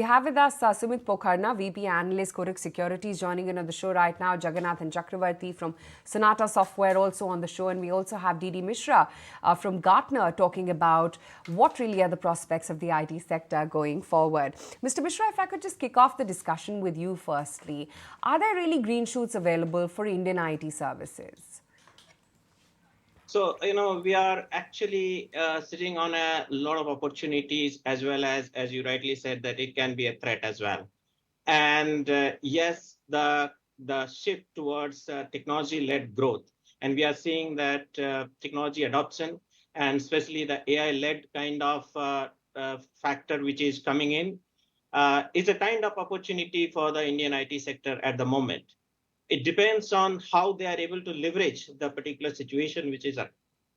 We have with us Sumit Pokharna, VP Analyst, Kotak Securities, joining in on the show right now. Jagannathan Chakravarthi from Sonata Software also on the show. And we also have Mishra from Gartner talking about what really are the prospects of the IT sector going forward. Mr. Mishra, if I could just kick off the discussion with you firstly. Are there really green shoots available for Indian IT services? So, we are actually sitting on a lot of opportunities, as well as you rightly said, that it can be a threat as well. And yes, the shift towards technology-led growth, and we are seeing that technology adoption, and especially the AI-led kind of factor which is coming in, is a kind of opportunity for the Indian IT sector at the moment. It depends on how they are able to leverage the particular situation which is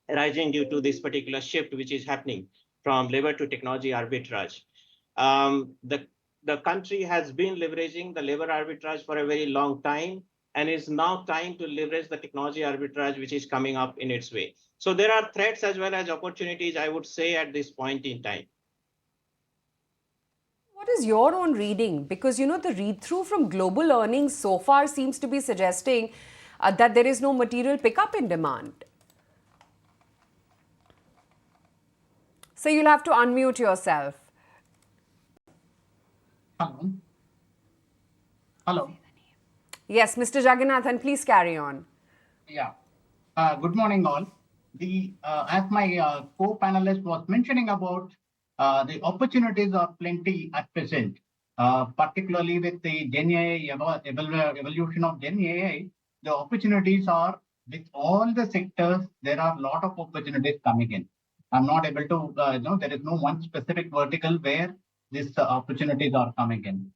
arising due to this particular shift which is happening from labor to technology arbitrage. The country has been leveraging the labor arbitrage for a very long time, and it's now time to leverage the technology arbitrage which is coming up in its way. So there are threats as well as opportunities, I would say, at this point in time. What is your own reading? Because, the read-through from global earnings so far seems to be suggesting that there is no material pickup in demand. So you'll have to unmute yourself. Hello. Hello. Yes, Mr. Jagannathan, please carry on. Yeah. Good morning, all. As my co-panelist was mentioning about, the opportunities are plenty at present, particularly with the Gen AI evolution of Gen AI. The opportunities are with all the sectors. There are a lot of opportunities coming in. I'm not able to, there is no one specific vertical where these opportunities are coming in.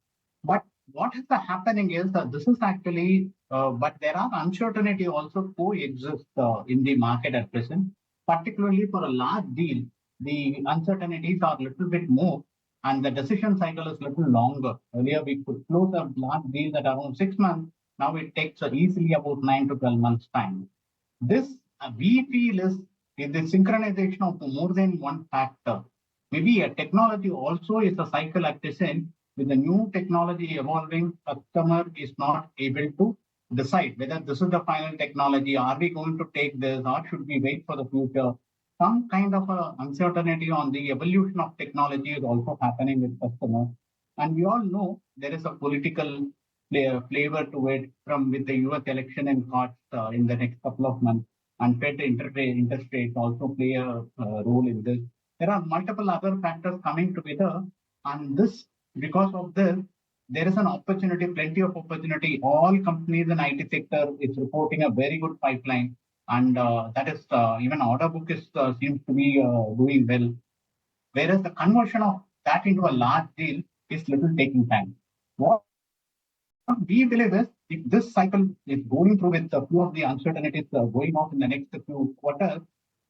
But what is happening is that this is actually, but there are uncertainty also coexist in the market at present, particularly for a large deal. The uncertainties are a little bit more, and the decision cycle is a little longer. Earlier, we could close a large deal at around 6 months. Now it takes easily about 9 to 12 months time. This we feel is the synchronization of more than one factor. Maybe a technology also is a cycle at the same. With the new technology evolving, customer is not able to decide whether this is the final technology. Are we going to take this, or should we wait for the future? Some kind of uncertainty on the evolution of technology is also happening with customers. And we all know there is a political flavor to it with the US election in cards in the next couple of months. And Fed interest rates also play a role in this. There are multiple other factors coming together, and because of this, there is an opportunity, plenty of opportunity. All companies in IT sector is reporting a very good pipeline, and that is even order book seems to be doing well. Whereas the conversion of that into a large deal is little taking time. What we believe is, if this cycle is going through with a few of the uncertainties going on in the next few quarters,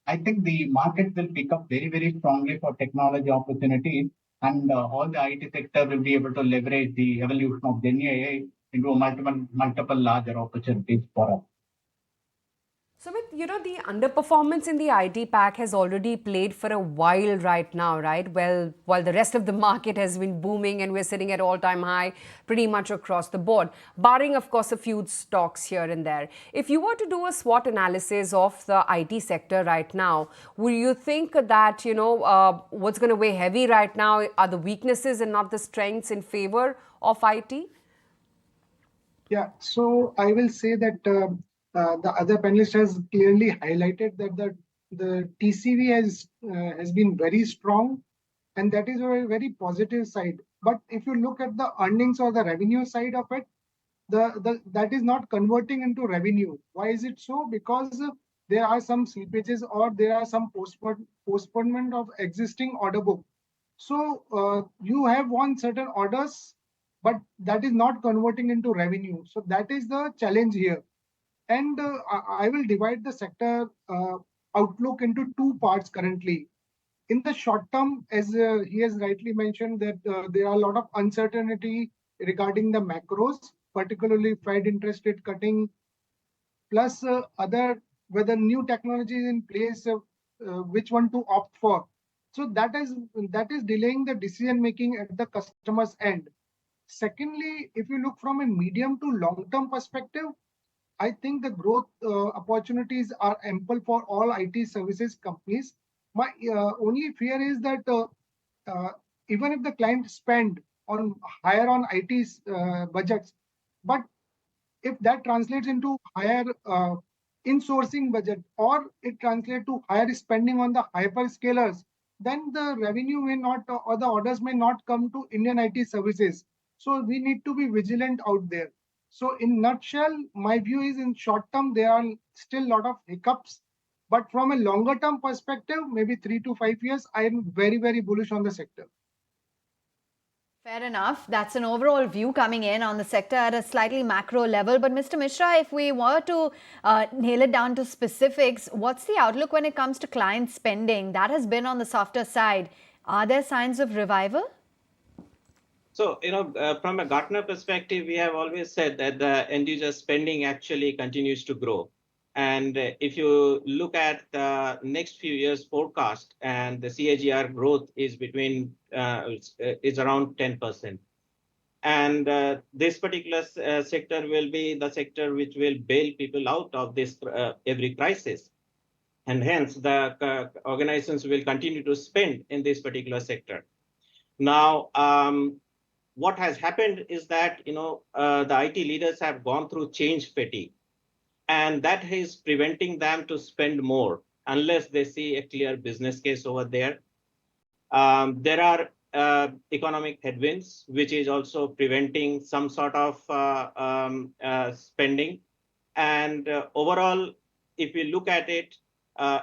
I think the market will pick up very, very strongly for technology opportunities, and all the IT sector will be able to leverage the evolution of Gen AI into multiple larger opportunities for us. Sumit, the underperformance in the IT pack has already played for a while right now, right? Well, while the rest of the market has been booming and we're sitting at all-time high pretty much across the board, barring, of course, a few stocks here and there. If you were to do a SWOT analysis of the IT sector right now, would you think that, what's going to weigh heavy right now are the weaknesses and not the strengths in favor of IT? Yeah, so I will say that the other panelist has clearly highlighted that the TCV has been very strong, and that is a very positive side. But if you look at the earnings or the revenue side of it, that is not converting into revenue. Why is it so? Because there are some slippages or there are some postponement of existing order book. So you have won certain orders, but that is not converting into revenue. So that is the challenge here. And I will divide the sector outlook into two parts currently. In the short term, as he has rightly mentioned, that there are a lot of uncertainty regarding the macros, particularly Fed interest rate cutting, plus whether new technology is in place, which one to opt for. So that is delaying the decision making at the customer's end. Secondly, if you look from a medium to long term perspective, I think the growth opportunities are ample for all IT services companies. My only fear is that uh, even if the client spend on higher on IT budgets, but if that translates into higher insourcing budget, or it translates to higher spending on the hyperscalers, then the revenue may not or the orders may not come to Indian IT services. So we need to be vigilant out there. So in nutshell, my view is in short term there are still a lot of hiccups, but from a longer term perspective, maybe 3 to 5 years, I am very bullish on the sector. Fair enough. That's an overall view coming in on the sector at a slightly macro level. But Mr. Mishra, if we were to nail it down to specifics, what's the outlook when it comes to client spending? That has been on the softer side. Are there signs of revival? So, from a Gartner perspective, we have always said that the end user spending actually continues to grow. And if you look at the next few years forecast, and the CAGR growth is is around 10%. And this particular sector will be the sector which will bail people out of this every crisis. And hence, the organizations will continue to spend in this particular sector. Now, what has happened is that the IT leaders have gone through change fatigue, and that is preventing them to spend more unless they see a clear business case over there. There are economic headwinds, which is also preventing some sort of spending. And overall, if we look at it,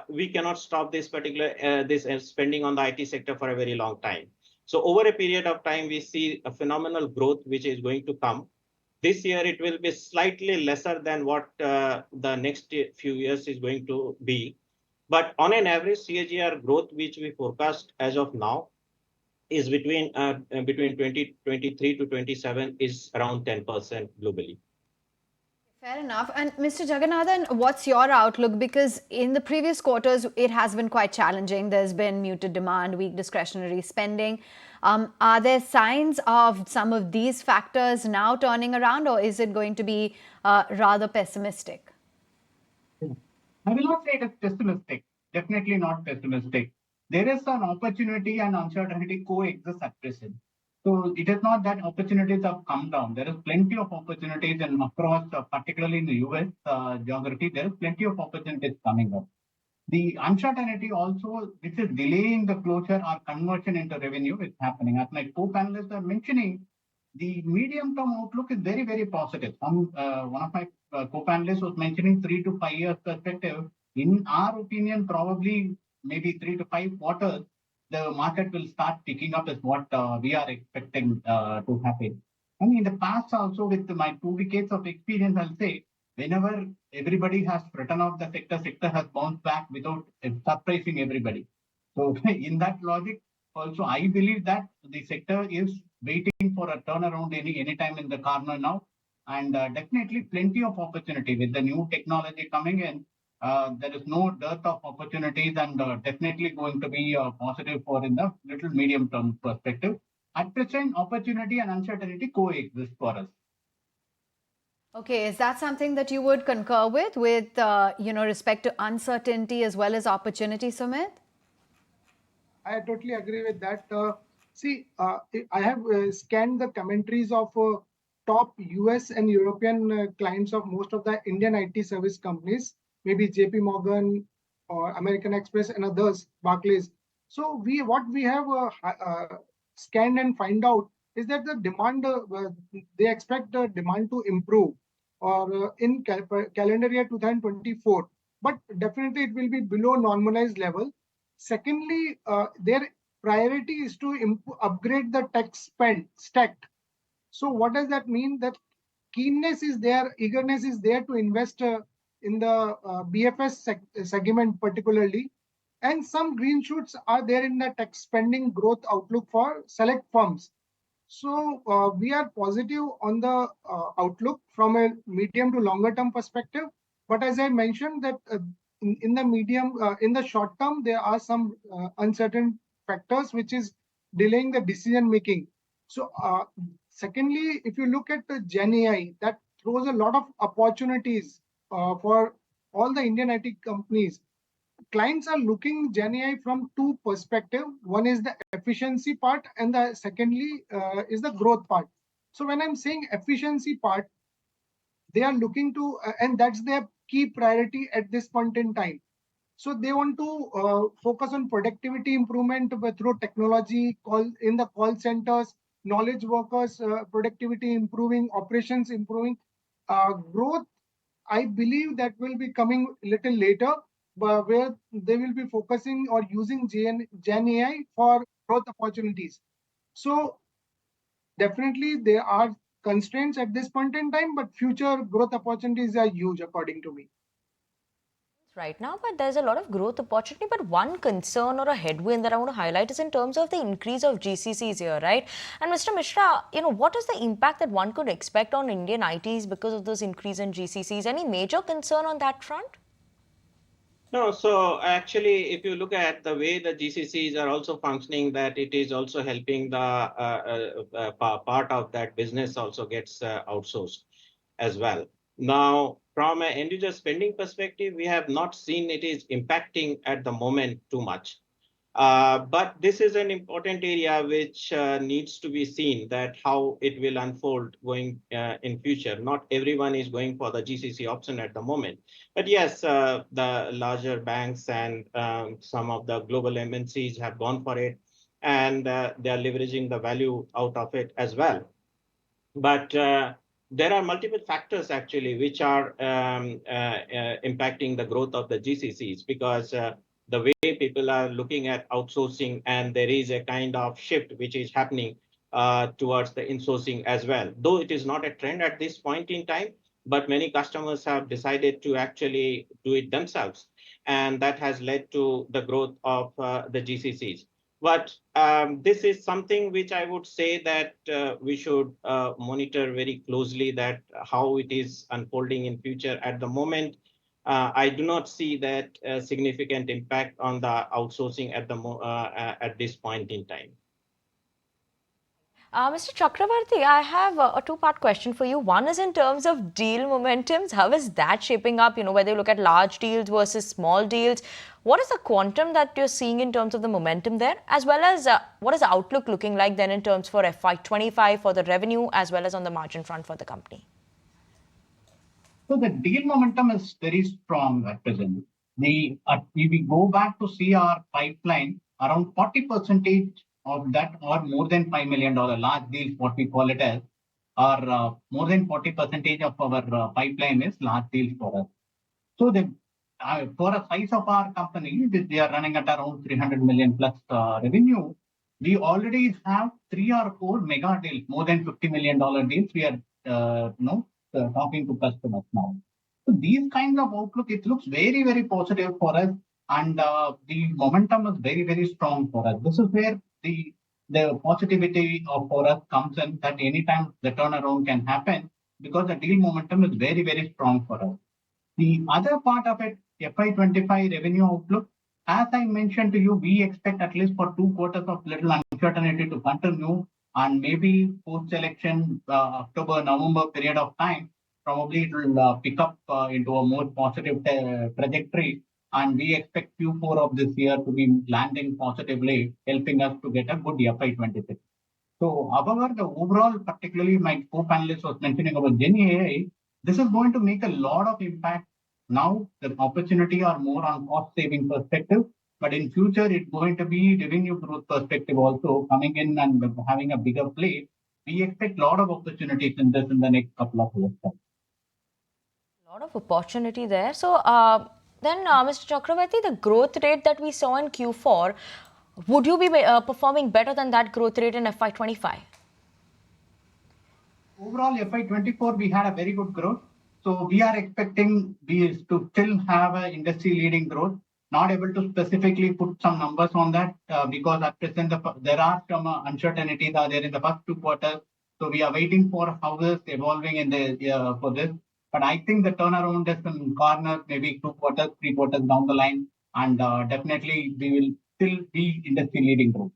we cannot stop this particular this spending on the IT sector for a very long time. So over a period of time, we see a phenomenal growth which is going to come. This year, it will be slightly lesser than what the next few years is going to be. But on an average, CAGR growth, which we forecast as of now, is between 2023 to 27 is around 10% globally. Fair enough. And Mr. Jagannathan, what's your outlook? Because in the previous quarters, it has been quite challenging. There's been muted demand, weak discretionary spending. Are there signs of some of these factors now turning around, or is it going to be rather pessimistic? I will not say it is pessimistic. Definitely not pessimistic. There is an opportunity and uncertainty coexist at present. So it is not that opportunities have come down. There is plenty of opportunities and across, particularly in the US geography, there is plenty of opportunities coming up. The uncertainty also, which is delaying the closure or conversion into revenue, is happening. As my co-panelists are mentioning, the medium-term outlook is very positive. One of my co-panelists was mentioning 3 to 5 years perspective. In our opinion, probably maybe 3 to 5 quarters, the market will start picking up is what we are expecting to happen. I mean, in the past also, with my 2 decades of experience, I'll say, whenever everybody has written off the sector has bounced back without surprising everybody. So in that logic, also, I believe that the sector is waiting for a turnaround any time in the corner now. And definitely plenty of opportunity with the new technology coming in. There is no dearth of opportunities, and definitely going to be positive for in the little medium term perspective. At present, opportunity and uncertainty coexist for us. Okay, is that something that you would concur with respect to uncertainty as well as opportunity, Sumit? I totally agree with that. I have scanned the commentaries of top US and European clients of most of the Indian IT service companies, maybe JP Morgan or American Express and others, Barclays. So what we have scanned and find out is that the demand, they expect the demand to improve or in calendar year 2024, but definitely it will be below normalized level. Secondly, their priority is to upgrade the tech spend stack. So what does that mean? That keenness is there, eagerness is there to invest in the BFS segment particularly, and some green shoots are there in the tech spending growth outlook for select firms. So we are positive on the outlook from a medium to longer term perspective. But as I mentioned that in the short term, there are some uncertain factors which is delaying the decision making. So secondly, if you look at the Gen AI, that throws a lot of opportunities for all the Indian IT companies. Clients are looking Gen AI from two perspectives. One is the efficiency part, and the secondly is the growth part. So when I'm saying efficiency part, they are looking to, and that's their key priority at this point in time. So they want to focus on productivity improvement through technology, call in the call centers, knowledge workers, productivity improving, operations improving. Growth, I believe that will be coming a little later, but where they will be focusing or using Gen AI for growth opportunities. So definitely there are constraints at this point in time, but future growth opportunities are huge according to me. Right now, but there's a lot of growth opportunity. But one concern or a headwind that I want to highlight is in terms of the increase of GCCs here, right? And Mr. Mishra, what is the impact that one could expect on Indian ITs because of this increase in GCCs? Any major concern on that front? No, so actually, if you look at the way the GCCs are also functioning, that it is also helping the part of that business also gets outsourced as well. Now, from an end user spending perspective, we have not seen it is impacting at the moment too much. But this is an important area which needs to be seen, that how it will unfold going in future. Not everyone is going for the GCC option at the moment. But yes, the larger banks and some of the global MNCs have gone for it, and they are leveraging the value out of it as well. But there are multiple factors actually which are impacting the growth of the GCCs, because the way people are looking at outsourcing, and there is a kind of shift which is happening towards the insourcing as well. Though it is not a trend at this point in time, but many customers have decided to actually do it themselves. And that has led to the growth of the GCCs. But this is something which I would say that we should monitor very closely, that how it is unfolding in future. At the moment, I do not see that significant impact on the outsourcing at this point in time. Mr. Chakravarthi, I have a two-part question for you. One is in terms of deal momentums. How is that shaping up? Whether you look at large deals versus small deals, what is the quantum that you're seeing in terms of the momentum there, as well as what is the outlook looking like then in terms for FY25 for the revenue as well as on the margin front for the company? So the deal momentum is very strong at present. If we go back to see our pipeline, around 40% of that, or more than $5 million large deals, what we call it as, are more than 40% of our pipeline is large deals for us. So for a size of our company, they are running at around 300 million plus revenue. We already have 3 or 4 mega deals, more than $50 million deals. We are talking to customers now. So these kinds of outlook, it looks very, very positive for us, and the momentum is very, very strong for us. This is where the positivity for us comes in, that anytime the turnaround can happen, because the deal momentum is very, very strong for us. The other part of it, FY25 revenue outlook, as I mentioned to you, we expect at least for 2 quarters of little uncertainty to continue, and maybe post-election October, November period of time, probably it will pick up into a more positive trajectory. And we expect Q4 of this year to be landing positively, helping us to get a good FY26. So, however, the overall, particularly my co-panelist was mentioning about Gen AI, this is going to make a lot of impact. Now, the opportunity are more on cost-saving perspective, but in future, it's going to be revenue growth perspective also coming in and having a bigger play. We expect a lot of opportunities in this in the next couple of years. A lot of opportunity there. So then, Mr. Chakravarthi, the growth rate that we saw in Q4, would you be performing better than that growth rate in FY25? Overall, FY24, we had a very good growth. So we are expecting to still have an industry-leading growth. Not able to specifically put some numbers on that because at present there are some uncertainties there in the first 2 quarters. So we are waiting for how this evolving in the for this. But I think the turnaround is in corner, maybe 2 quarters, 3 quarters down the line, and definitely we will still be industry leading growth.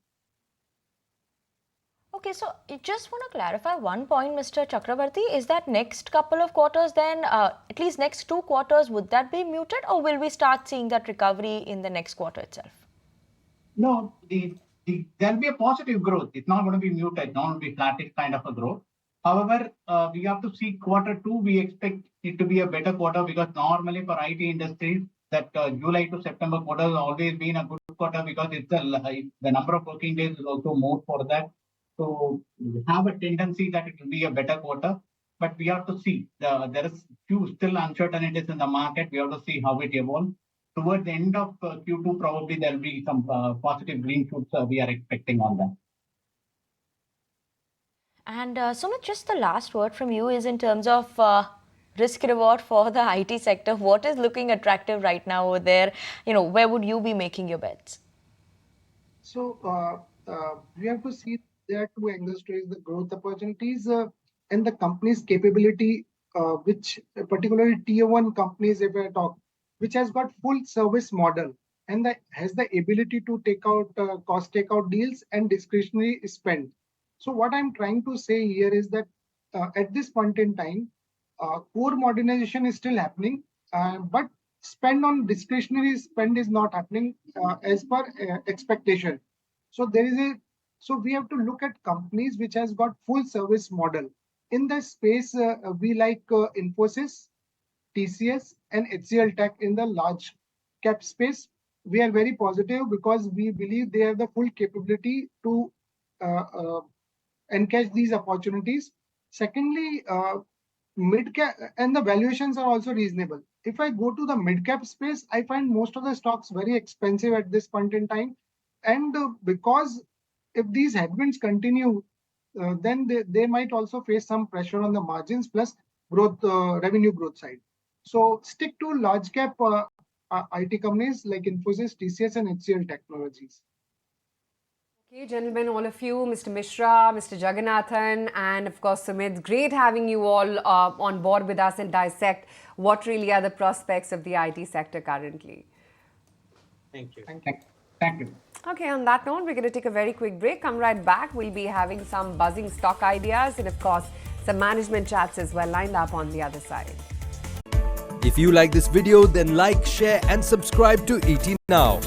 Okay, so I just want to clarify one point, Mr. Chakravarthi. Is that next couple of quarters then, at least next 2 quarters, would that be muted, or will we start seeing that recovery in the next quarter itself? No, there'll be a positive growth. It's not going to be muted, not going to be flattish kind of a growth. However, we have to see Q2. We expect it to be a better quarter because normally for IT industries, that July to September quarter has always been a good quarter because it's the number of working days is also more for that. So we have a tendency that it will be a better quarter, but we have to see. There is few still uncertainties in the market. We have to see how it evolves. Towards the end of Q2, probably there will be some positive green shoots we are expecting on that. And Sumit, just the last word from you is in terms of risk reward for the IT sector. What is looking attractive right now over there? Where would you be making your bets? So we have to see there are two angles to the growth opportunities and the company's capability, which particularly tier 1 companies, if I talk, which has got full service model and has the ability to take out cost takeout deals and discretionary spend. So what I'm trying to say here is that at this point in time, core modernization is still happening, but spend on discretionary spend is not happening as per expectation. So we have to look at companies which has got full service model. In the space, we like Infosys, TCS, and HCL Tech in the large cap space. We are very positive because we believe they have the full capability to encash these opportunities. Secondly, mid cap and the valuations are also reasonable. If I go to the mid cap space, I find most of the stocks very expensive at this point in time. And because if these headwinds continue, then they might also face some pressure on the margins plus growth, revenue growth side. So stick to large cap IT companies like Infosys, TCS, and HCL Technologies. Okay, gentlemen, all of you, Mr. Mishra, Mr. Jagannathan, and of course Sumit, great having you all on board with us and dissect what really are the prospects of the IT sector currently. Thank you. Thank you. Okay, on that note, we're going to take a very quick break. Come right back. We'll be having some buzzing stock ideas and, of course, some management chats as well lined up on the other side. If you like this video, then like, share and subscribe to ET Now.